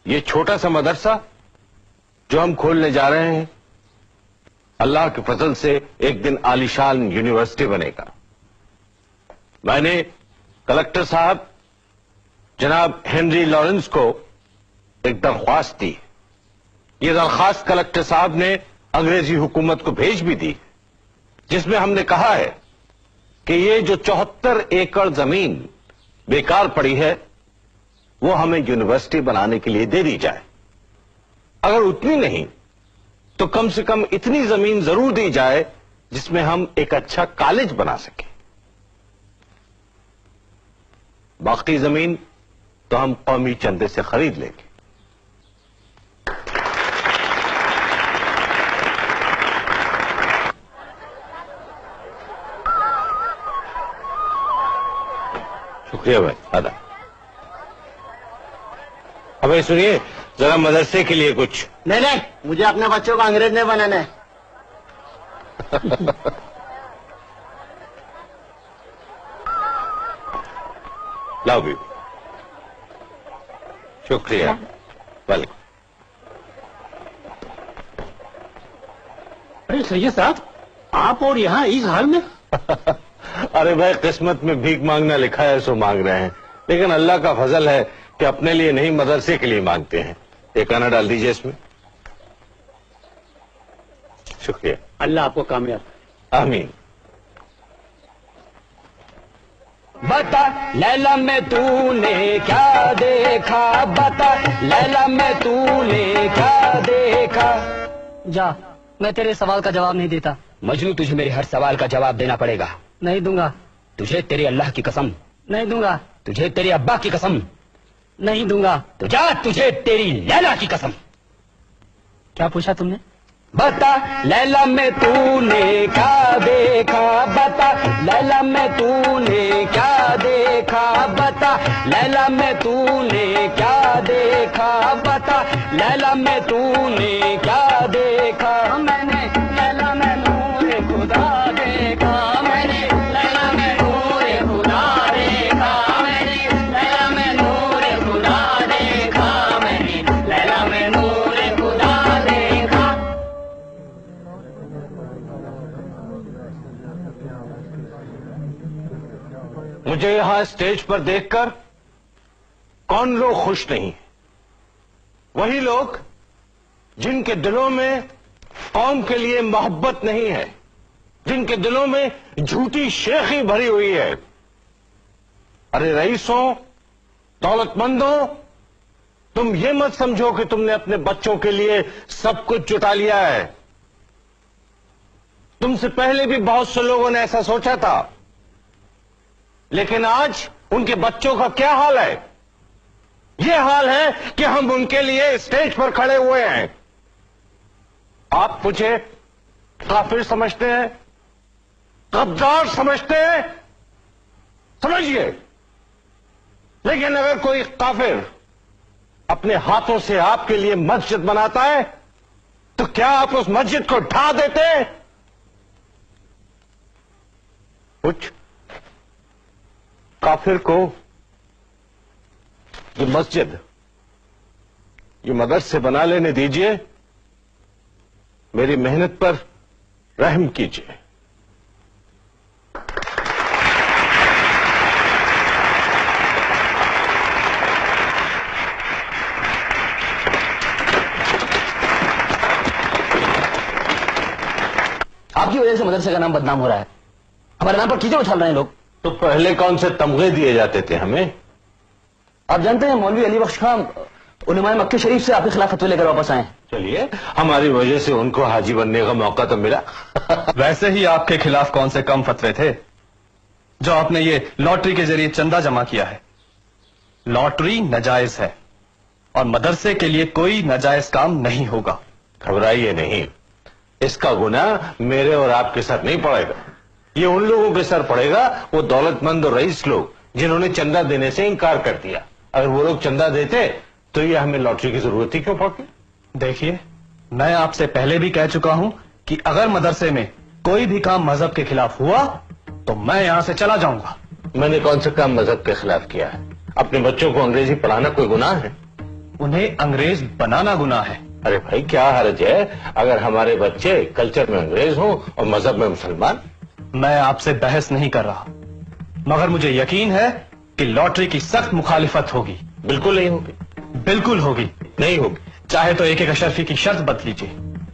یہ چھوٹا سا مدرسہ جو ہم کھولنے جا رہے ہیں اللہ کے فضل سے ایک دن عالیشان یونیورسٹی بنے گا. میں نے کلکٹر صاحب جناب ہنری لارنس کو ایک درخواست دی. یہ درخواست کلکٹر صاحب نے انگریزی حکومت کو بھیج بھی دی، جس میں ہم نے کہا ہے کہ یہ جو 74 ایکڑ زمین بیکار پڑی ہے وہ ہمیں یونیورسٹی بنانے کے لیے دے دی جائے. اگر اتنی نہیں تو کم سے کم اتنی زمین ضرور دی جائے جس میں ہم ایک اچھا کالج بنا سکیں. باقی زمین تو ہم قومی چندے سے خرید لیں گے. شکریہ بھائی. ادا اب سنیے ذرا مدرسے کے لیے کچھ. نہیں مجھے اپنے بچوں کو انگریز نہیں بنانا ہے. لاؤ بھی. شکریہ. ویلکم. ارے سید صاحب آپ اور یہاں اس حال میں؟ ارے بھائی قسمت میں بھیک مانگنا لکھا ہے سو مانگ رہے ہیں، لیکن اللہ کا فضل ہے کہ اپنے لیے نہیں مدرسے کے لیے مانگتے ہیں. ایک آنا ڈال دیجئے اس میں. شکریہ. اللہ آپ کو کامیاب. آمین. بتا لیلا میں تو نے کیا دیکھا، بتا لیلا میں تو نے کیا دیکھا. جا، میں تیرے سوال کا جواب نہیں دیتا. مجنو تجھے میرے ہر سوال کا جواب دینا پڑے گا. نہیں دوں گا. تجھے تیرے اللہ کی قسم. نہیں دوں گا. تجھے تیرے ابا کی قسم. نہیں دوں گا. تو جا، تجھے تیری لیلا کی قسم. کیا پوچھا تم نے؟ بتا لیلا میں تو نے کیا دیکھا، بتا لیلا میں تو نے کیا دیکھا، بتا لیلا میں تو نے کیا دیکھا، بتا لیلا میں تو نے کیا دیکھا. میں نے لیلا میں نور خدا دیکھا، میں نے لیلا میں نور خدا دیکھا، میں نے لیلا میں نور خدا دیکھا، میں نے لیلا میں نور خدا دیکھا. مجھے یہاں اسٹیج پر دیکھ کر کون لوگ خوش نہیں؟ وہی لوگ جن کے دلوں میں قوم کے لیے محبت نہیں ہے، جن کے دلوں میں جھوٹی شیخی بھری ہوئی ہے. ارے رئیسوں، دولت مندوں، تم یہ مت سمجھو کہ تم نے اپنے بچوں کے لیے سب کچھ جٹا لیا ہے. تم سے پہلے بھی بہت سے لوگوں نے ایسا سوچا تھا، لیکن آج ان کے بچوں کا کیا حال ہے؟ یہ حال ہے کہ ہم ان کے لیے اسٹیج پر کھڑے ہوئے ہیں. آپ مجھے کافر سمجھتے ہیں، غدار سمجھتے ہیں، سمجھیے، لیکن اگر کوئی کافر اپنے ہاتھوں سے آپ کے لیے مسجد بناتا ہے تو کیا آپ اس مسجد کو ڈھا دیتے؟ کچھ کافر کو یہ مسجد، یہ مدرسے بنا لینے دیجئے. میری محنت پر رحم کیجئے. آپ کی وجہ سے مدرسے کا نام بدنام ہو رہا ہے. ہمارے نام پر کیوں اچھال رہے ہیں لوگ؟ تو پہلے کون سے تمغے دیے جاتے تھے ہمیں؟ آپ جانتے ہیں مولوی علی بخش خان علماء مکہ شریف سے آپ کے خلاف فتوی لے کر واپس آئے. چلیے، ہماری وجہ سے ان کو حاجی بننے کا موقع تو ملا. ویسے ہی آپ کے خلاف کون سے کم فتوے تھے جو آپ نے یہ لاٹری کے ذریعے چندہ جمع کیا ہے. لاٹری ناجائز ہے اور مدرسے کے لیے کوئی ناجائز کام نہیں ہوگا. گھبرائیے نہیں، اس کا گناہ میرے اور آپ کے سر نہیں پڑے گا. یہ ان لوگوں کے سر پڑے گا، وہ دولت مند اور رئیس لوگ جنہوں نے چندہ دینے سے انکار کر دیا. اگر وہ لوگ چندہ دیتے تو یہ ہمیں لاٹری کی ضرورت ہی کیوں پڑتی؟ دیکھیے، میں آپ سے پہلے بھی کہہ چکا ہوں کہ اگر مدرسے میں کوئی بھی کام مذہب کے خلاف ہوا تو میں یہاں سے چلا جاؤں گا. میں نے کون سا کام مذہب کے خلاف کیا ہے؟ اپنے بچوں کو انگریزی پڑھانا کوئی گناہ ہے؟ انہیں انگریز بنانا گناہ ہے۔ ارے بھائی کیا حرج ہے اگر ہمارے بچے کلچر میں انگریز ہوں اور مذہب میں مسلمان؟ میں آپ سے بحث نہیں کر رہا، مگر مجھے یقین ہے کہ لاٹری کی سخت مخالفت ہوگی۔ بالکل نہیں ہوگی۔ بالکل ہوگی، نہیں ہوگی۔ چاہے تو ایک اشرفی کی شرط بدل لیجیے۔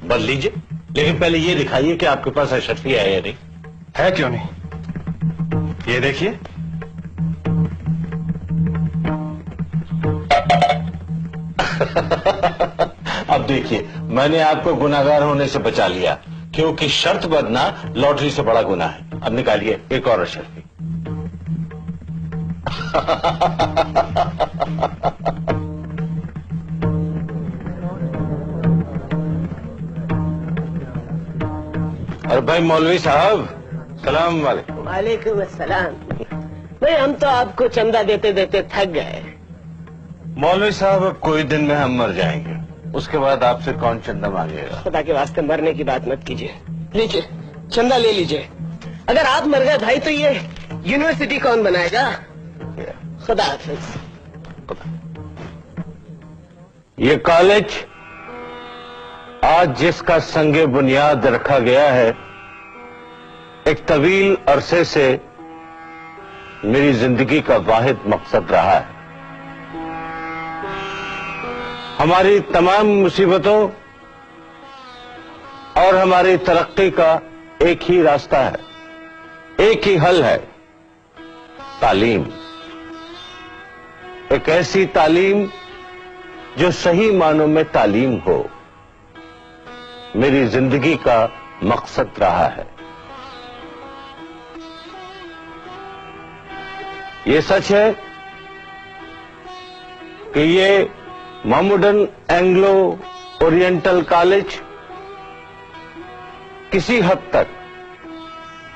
بدل لیجئے، لیکن پہلے یہ دکھائیے کہ آپ کے پاس اشرفی ہے یا نہیں۔ ہے کیوں نہیں؟ یہ دیکھیے، اب دیکھیے میں نے آپ کو گناہگار ہونے سے بچا لیا، کیونکہ شرط بدنا لاٹری سے بڑا گناہ ہے۔ اب نکالیے ایک اور اشرفی۔ اور بھائی مولوی صاحب السلام علیکم۔ وعلیکم السلام۔ بھائی ہم تو آپ کو چندہ دیتے دیتے تھک گئے۔ مولوی صاحب اب کوئی دن میں ہم مر جائیں گے، اس کے بعد آپ سے کون چندہ مانگے گا؟ خدا کے واسطے مرنے کی بات مت کیجیے، لیجیے چندہ لے لیجیے۔ اگر آپ مر گئے بھائی تو یہ یونیورسٹی کون بنائے گا؟ خدا حافظ۔ یہ کالج آج جس کا سنگ بنیاد رکھا گیا ہے، ایک طویل عرصے سے میری زندگی کا واحد مقصد رہا ہے۔ ہماری تمام مصیبتوں اور ہماری ترقی کا ایک ہی راستہ ہے، ایک ہی حل ہے، تعلیم۔ ایک ایسی تعلیم جو صحیح معنوں میں تعلیم ہو، میری زندگی کا مقصد رہا ہے۔ یہ سچ ہے کہ یہ محموڈن اینگلو اورینٹل کالج کسی حد تک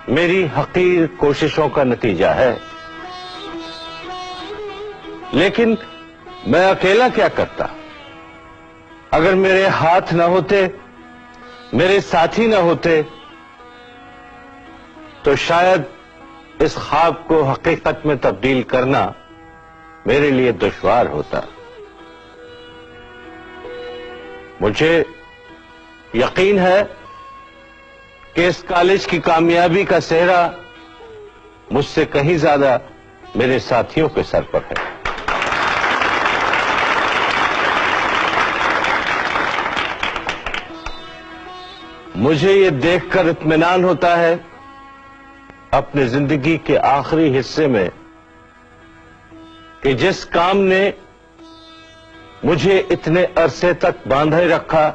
میری حقیر کوششوں کا نتیجہ ہے، لیکن میں اکیلا کیا کرتا؟ اگر میرے ہاتھ نہ ہوتے، میرے ساتھی نہ ہوتے، تو شاید اس خواب کو حقیقت میں تبدیل کرنا میرے لیے دشوار ہوتا۔ مجھے یقین ہے کہ اس کالج کی کامیابی کا سہرا مجھ سے کہیں زیادہ میرے ساتھیوں کے سر پر ہے۔ مجھے یہ دیکھ کر اطمینان ہوتا ہے اپنے زندگی کے آخری حصے میں کہ جس کام نے مجھے اتنے عرصے تک باندھے رکھا،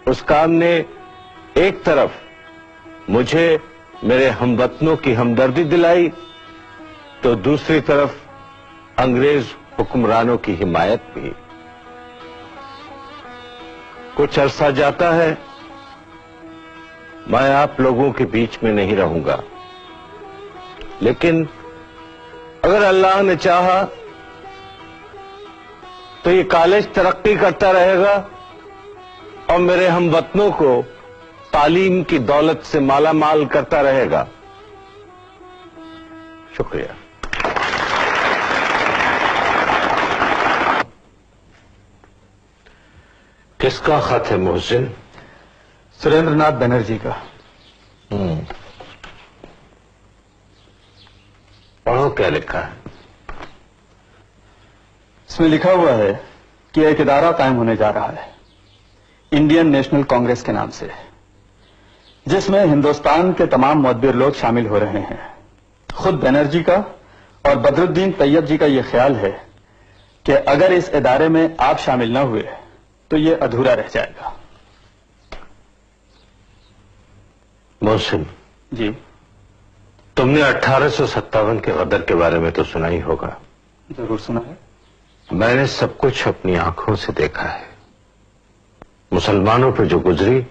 اس کام نے ایک طرف مجھے میرے ہموطنوں کی ہمدردی دلائی، تو دوسری طرف انگریز حکمرانوں کی حمایت بھی۔ کچھ عرصہ جاتا ہے، میں آپ لوگوں کے بیچ میں نہیں رہوں گا، لیکن اگر اللہ نے چاہا تو یہ کالج ترقی کرتا رہے گا اور میرے ہم وطنوں کو تعلیم کی دولت سے مالا مال کرتا رہے گا۔ شکریہ۔ کس کا خط ہے محسن؟ سریندر ناتھ بنرجی کا۔ پڑھو کیا لکھا ہے۔ اس میں لکھا ہوا ہے کہ ایک ادارہ قائم ہونے جا رہا ہے انڈین نیشنل کانگریس کے نام سے، جس میں ہندوستان کے تمام معتبر لوگ شامل ہو رہے ہیں۔ خود بنرجی کا اور بدر الدین طیب جی کا یہ خیال ہے کہ اگر اس ادارے میں آپ شامل نہ ہوئے تو یہ ادھورا رہ جائے گا۔ محسن جی، تم نے 1857 کے غدر کے بارے میں تو سنا ہی ہوگا۔ ضرور سنا ہے۔ میں نے سب کچھ اپنی آنکھوں سے دیکھا ہے۔ مسلمانوں پہ جو گزری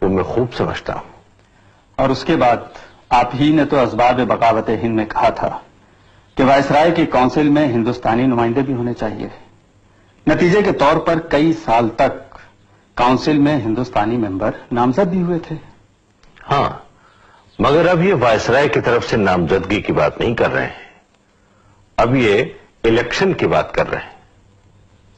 وہ میں خوب سمجھتا ہوں۔ اور اس کے بعد آپ ہی نے تو اسباب بغاوت ہند میں کہا تھا کہ وائسرائے کی کونسل میں ہندوستانی نمائندے بھی ہونے چاہیے۔ نتیجے کے طور پر کئی سال تک کونسل میں ہندوستانی ممبر نامزد بھی ہوئے تھے۔ ہاں، مگر اب یہ وائسرائے کی طرف سے نامزدگی کی بات نہیں کر رہے ہیں، اب یہ الیکشن کی بات کر رہے ہیں۔